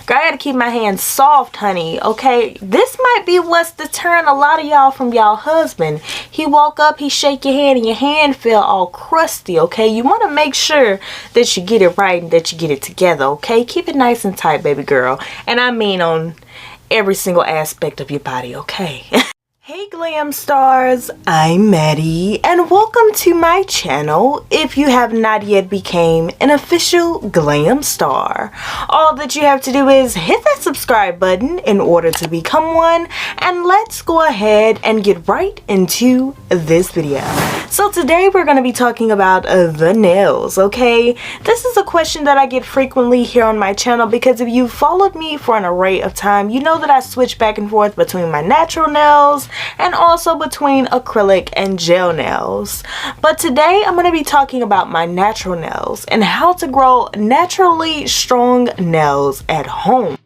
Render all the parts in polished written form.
Girl, I gotta keep my hands soft, honey, okay? This might be what's deterring a lot of y'all from y'all husband. He woke up, he shake your hand, and your hand feel all crusty, okay? You want to make sure that you get it right and that you get it together, okay? Keep it nice and tight, baby girl. And I mean on every single aspect of your body, okay? Hey Glam stars, I'm Maddie and welcome to my channel. If you have not yet became an official Glam star, all that you have to do is hit that subscribe button in order to become one, and let's go ahead and get right into this video. So today we're going to be talking about the nails, okay? This is a question that I get frequently here on my channel because if you've followed me for an array of time, you know that I switch back and forth between my natural nails and also between acrylic and gel nails. But today I'm going to be talking about my natural nails and how to grow naturally strong nails at home.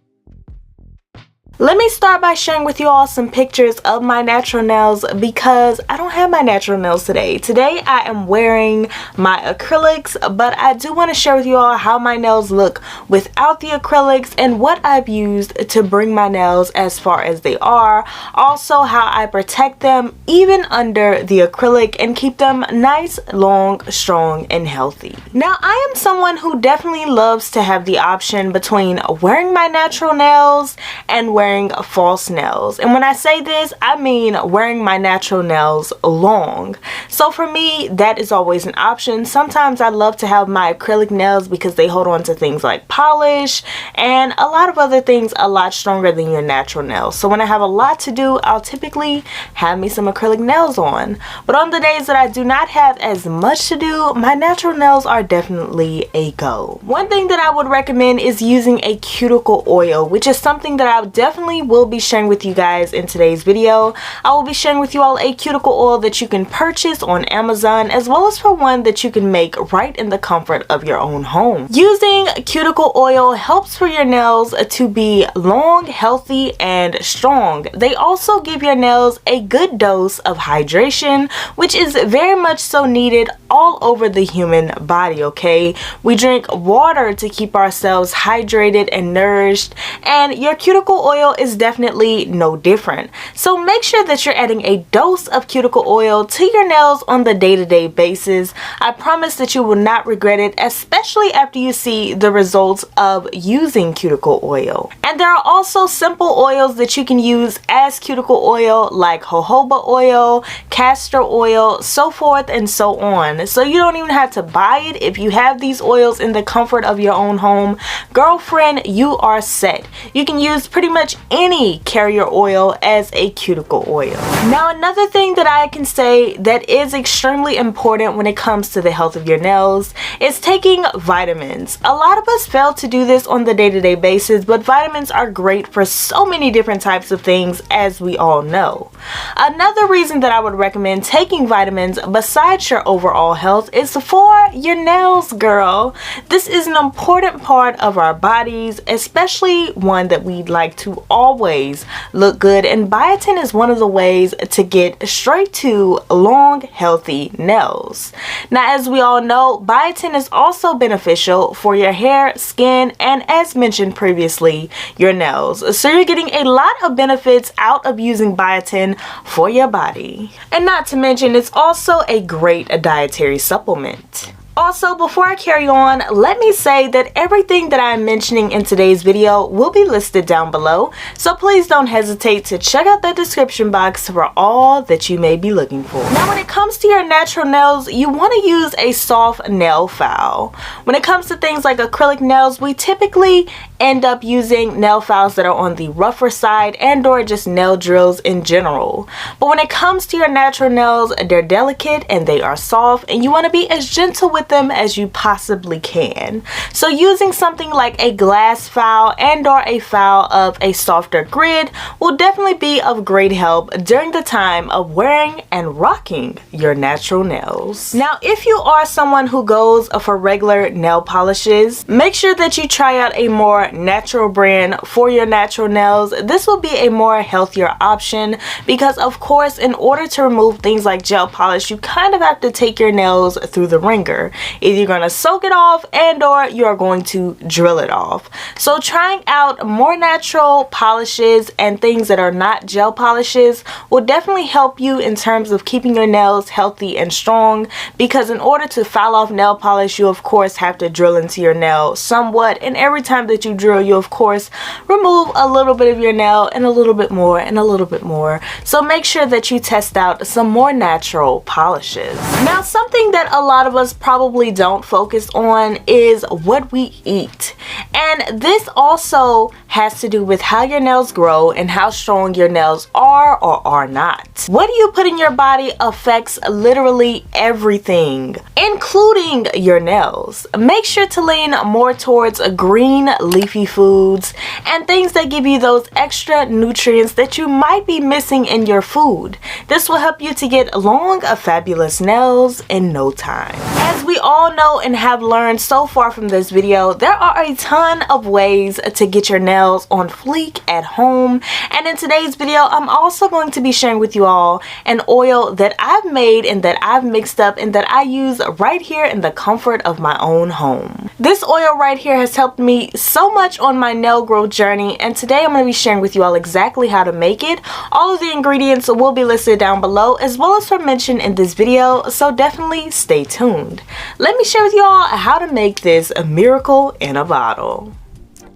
Let me start by sharing with you all some pictures of my natural nails because I don't have my natural nails today. Today I am wearing my acrylics, but I do want to share with you all how my nails look without the acrylics and what I've used to bring my nails as far as they are. Also how I protect them even under the acrylic and keep them nice, long, strong, and healthy. Now I am someone who definitely loves to have the option between wearing my natural nails and wearing false nails, and when I say this I mean wearing my natural nails long. So for me that is always an option. Sometimes I love to have my acrylic nails because they hold on to things like polish and a lot of other things a lot stronger than your natural nails. So when I have a lot to do, I'll typically have me some acrylic nails on, but on the days that I do not have as much to do, my natural nails are definitely a go. One thing that I would recommend is using a cuticle oil, which is something that I definitely will be sharing with you guys in today's video. I will be sharing with you all a cuticle oil that you can purchase on Amazon, as well as for one that you can make right in the comfort of your own home. Using cuticle oil helps for your nails to be long, healthy, and strong. They also give your nails a good dose of hydration, which is very much so needed all over the human body, okay? We drink water to keep ourselves hydrated and nourished, and your cuticle oil is definitely no different. So make sure that you're adding a dose of cuticle oil to your nails on the day-to-day basis. I promise that you will not regret it, especially after you see the results of using cuticle oil. And there are also simple oils that you can use as cuticle oil, like jojoba oil, castor oil, so forth and so on. So you don't even have to buy it. If you have these oils in the comfort of your own home, girlfriend, you are set. You can use pretty much any carrier oil as a cuticle oil. Now another thing that I can say that is extremely important when it comes to the health of your nails is taking vitamins. A lot of us fail to do this on the day-to-day basis, but vitamins are great for so many different types of things, as we all know. Another reason that I would recommend taking vitamins besides your overall health is for your nails, girl. This is an important part of our bodies, especially one that we like to always look good, and biotin is one of the ways to get straight to long, healthy nails. Now as we all know, biotin is also beneficial for your hair, skin, and as mentioned previously, your nails. So you're getting a lot of benefits out of using biotin for your body. And not to mention, it's also a great dietary supplement. Also, before I carry on, let me say that everything that I'm mentioning in today's video will be listed down below, so please don't hesitate to check out the description box for all that you may be looking for. Now when it comes to your natural nails, you want to use a soft nail file. When it comes to things like acrylic nails, we typically end up using nail files that are on the rougher side and or just nail drills in general. But when it comes to your natural nails, they're delicate and they are soft, and you want to be as gentle with them as you possibly can. So using something like a glass file and or a file of a softer grid will definitely be of great help during the time of wearing and rocking your natural nails. Now if you are someone who goes for regular nail polishes, make sure that you try out a more natural brand for your natural nails. This will be a more healthier option because of course in order to remove things like gel polish, you kind of have to take your nails through the ringer. Either you're going to soak it off and or you're going to drill it off. So trying out more natural polishes and things that are not gel polishes will definitely help you in terms of keeping your nails healthy and strong, because in order to file off nail polish, you of course have to drill into your nail somewhat, and every time that you drill, you of course remove a little bit of your nail and a little bit more and a little bit more. So make sure that you test out some more natural polishes. Now, something that a lot of us probably don't focus on is what we eat, and this also has to do with how your nails grow and how strong your nails are or are not. What you put in your body affects literally everything, including your nails. Make sure to lean more towards green leafy foods and things that give you those extra nutrients that you might be missing in your food. This will help you to get long, fabulous nails in no time. As we all know and have learned so far from this video, there are a ton of ways to get your nails on fleek at home, and in today's video I'm also going to be sharing with you all an oil that I've made and that I've mixed up and that I use right here in the comfort of my own home. This oil right here has helped me so much on my nail growth journey, and today I'm going to be sharing with you all exactly how to make it. All of the ingredients will be listed down below as well as mentioned in this video, so definitely stay tuned. Let me share with you all how to make this a miracle in a bottle.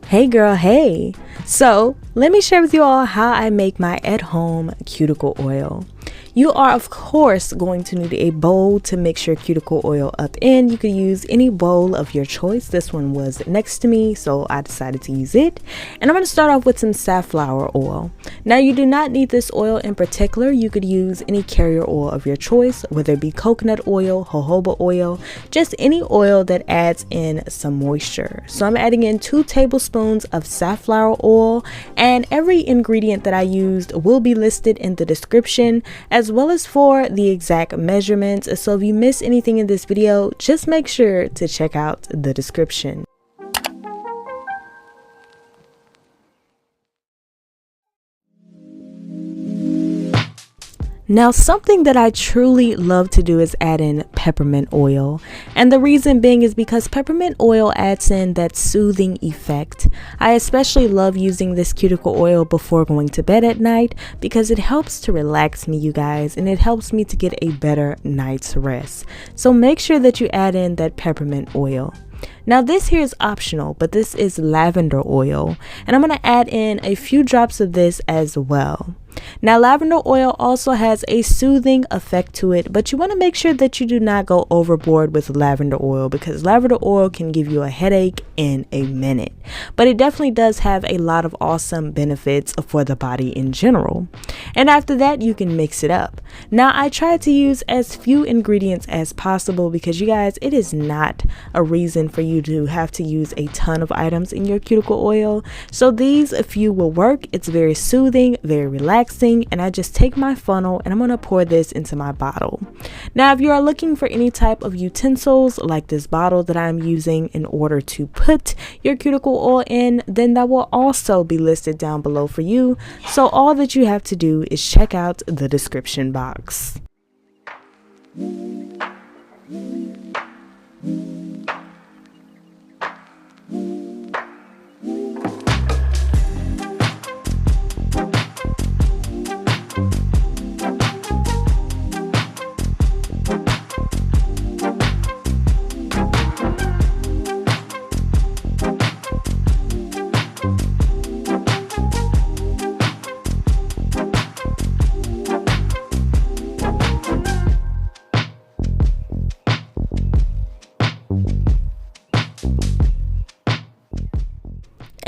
Hey girl, hey! So let me share with you all how I make my at-home cuticle oil. You are of course going to need a bowl to mix your cuticle oil up in. You could use any bowl of your choice. This one was next to me, so I decided to use it. And I'm going to start off with some safflower oil. Now, you do not need this oil in particular. You could use any carrier oil of your choice, whether it be coconut oil, jojoba oil, just any oil that adds in some moisture. So I'm adding in 2 tablespoons of safflower oil, and every ingredient that I used will be listed in the description, as well as for the exact measurements. So if you miss anything in this video, just make sure to check out the description. Now, something that I truly love to do is add in peppermint oil, and the reason being is because peppermint oil adds in that soothing effect. I especially love using this cuticle oil before going to bed at night because it helps to relax me, you guys, and it helps me to get a better night's rest. So make sure that you add in that peppermint oil. Now, this here is optional, but this is lavender oil, and I'm going to add in a few drops of this as well. Now, lavender oil also has a soothing effect to it, but you want to make sure that you do not go overboard with lavender oil, because lavender oil can give you a headache in a minute. But it definitely does have a lot of awesome benefits for the body in general. And after that, you can mix it up. Now, I try to use as few ingredients as possible because, you guys, it is not a reason for you to have to use a ton of items in your cuticle oil. So these few will work. It's very soothing, very relaxing, and I just take my funnel and I'm going to pour this into my bottle. Now, if you are looking for any type of utensils like this bottle that I'm using in order to put your cuticle oil in, then that will also be listed down below for you. So all that you have to do is check out the description box.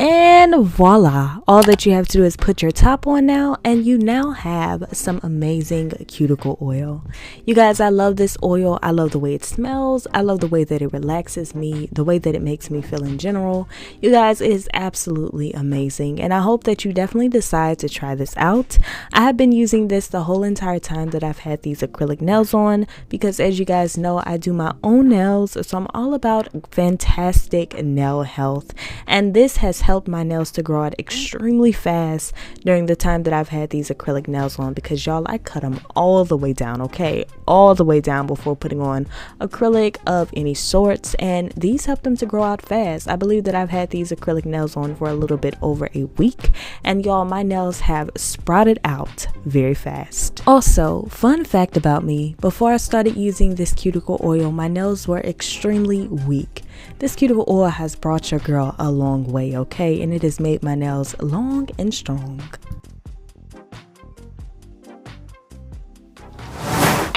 And voila, all that you have to do is put your top on now, and you now have some amazing cuticle oil. You guys, I love this oil. I love the way it smells. I love the way that it relaxes me, the way that it makes me feel in general. You guys, it is absolutely amazing, and I hope that you definitely decide to try this out. I have been using this the whole entire time that I've had these acrylic nails on, because as you guys know, I do my own nails, so I'm all about fantastic nail health, and this has helped my nails to grow out extremely fast during the time that I've had these acrylic nails on, because y'all, I cut them all the way down, okay, all the way down before putting on acrylic of any sorts, and these help them to grow out fast. I believe that I've had these acrylic nails on for a little bit over a week, and y'all, my nails have sprouted out very fast. Also, fun fact about me, before I started using this cuticle oil, my nails were extremely weak. This cuticle oil has brought your girl a long way, okay, and it has made my nails long and strong.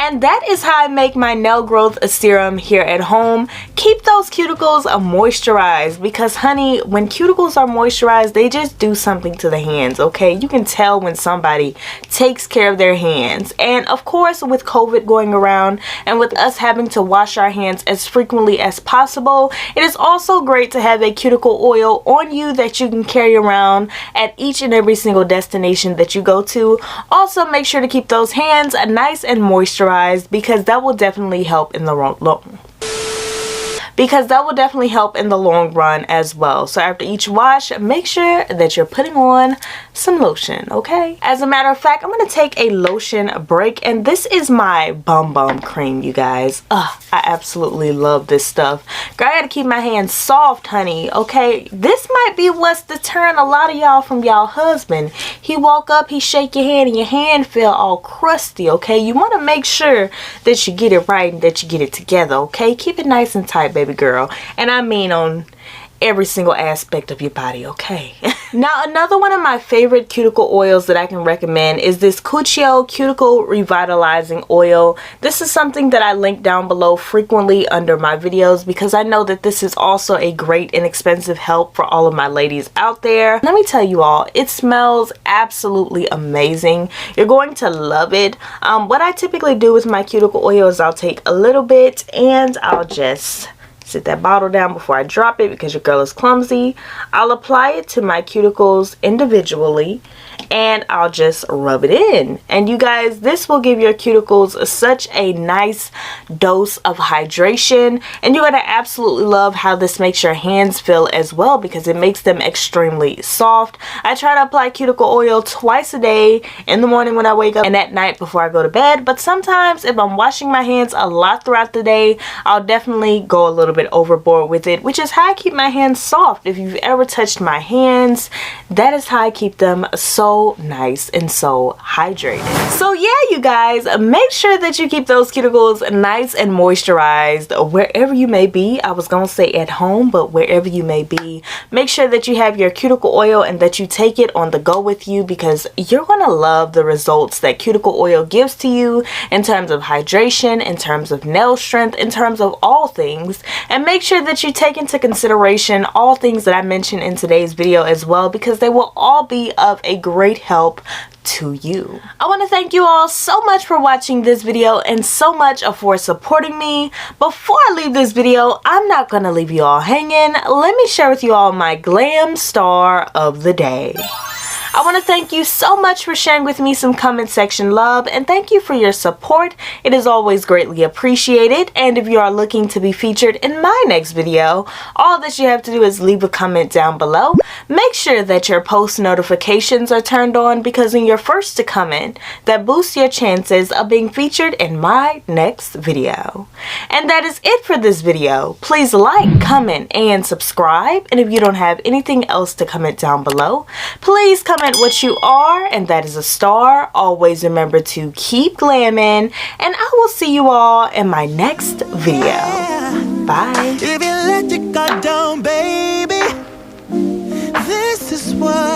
And that is how I make my nail growth serum here at home. Keep those cuticles moisturized, because honey, when cuticles are moisturized, they just do something to the hands, okay? You can tell when somebody takes care of their hands. And of course, with COVID going around and with us having to wash our hands as frequently as possible, it is also great to have a cuticle oil on you that you can carry around at each and every single destination that you go to. Also, make sure to keep those hands nice and moisturized, because that will definitely help in the long run as well. So after each wash, make sure that you're putting on some lotion, okay? As a matter of fact, I'm gonna take a lotion break, and this is my Bum Bum cream, you guys. I absolutely love this stuff. Girl, I gotta keep my hands soft, honey, okay? This might be what's deterring a lot of y'all from y'all husband. He woke up, he shake your hand, and your hand feel all crusty, okay? You want to make sure that you get it right and that you get it together, okay? Keep it nice and tight, baby girl. And I mean on every single aspect of your body, okay? Now, another one of my favorite cuticle oils that I can recommend is this Cuccio Cuticle Revitalizing Oil. This is something that I link down below frequently under my videos, because I know that this is also a great inexpensive help for all of my ladies out there. Let me tell you all, it smells absolutely amazing. You're going to love it. What I typically do with my cuticle oil is I'll take a little bit and I'll just sit that bottle down before I drop it, because your girl is clumsy. I'll apply it to my cuticles individually, and I'll just rub it in. And you guys, this will give your cuticles such a nice dose of hydration, and you're gonna absolutely love how this makes your hands feel as well, because it makes them extremely soft. I try to apply cuticle oil twice a day, in the morning when I wake up and at night before I go to bed. But sometimes if I'm washing my hands a lot throughout the day, I'll definitely go a little bit overboard with it, which is how I keep my hands soft. If you've ever touched my hands, that is how I keep them so nice and so hydrated. So yeah, you guys, make sure that you keep those cuticles nice and moisturized wherever you may be. I was gonna say at home, but wherever you may be, make sure that you have your cuticle oil and that you take it on the go with you, because you're gonna love the results that cuticle oil gives to you in terms of hydration, in terms of nail strength, in terms of all things. And make sure that you take into consideration all things that I mentioned in today's video as well, because they will all be of a great help to you. I want to thank you all so much for watching this video and so much for supporting me. Before I leave this video, I'm not going to leave you all hanging. Let me share with you all my glam star of the day. I want to thank you so much for sharing with me some comment section love, and thank you for your support. It is always greatly appreciated. And if you are looking to be featured in my next video, all that you have to do is leave a comment down below. Make sure that your post notifications are turned on, because when you're first to comment, that boosts your chances of being featured in my next video. And that is it for this video. Please like, comment, and subscribe. And if you don't have anything else to comment down below, please comment what you are, and that is a star. Always remember to keep glamming, and I will see you all in my next video. Bye. If you let your guard down, baby, this is what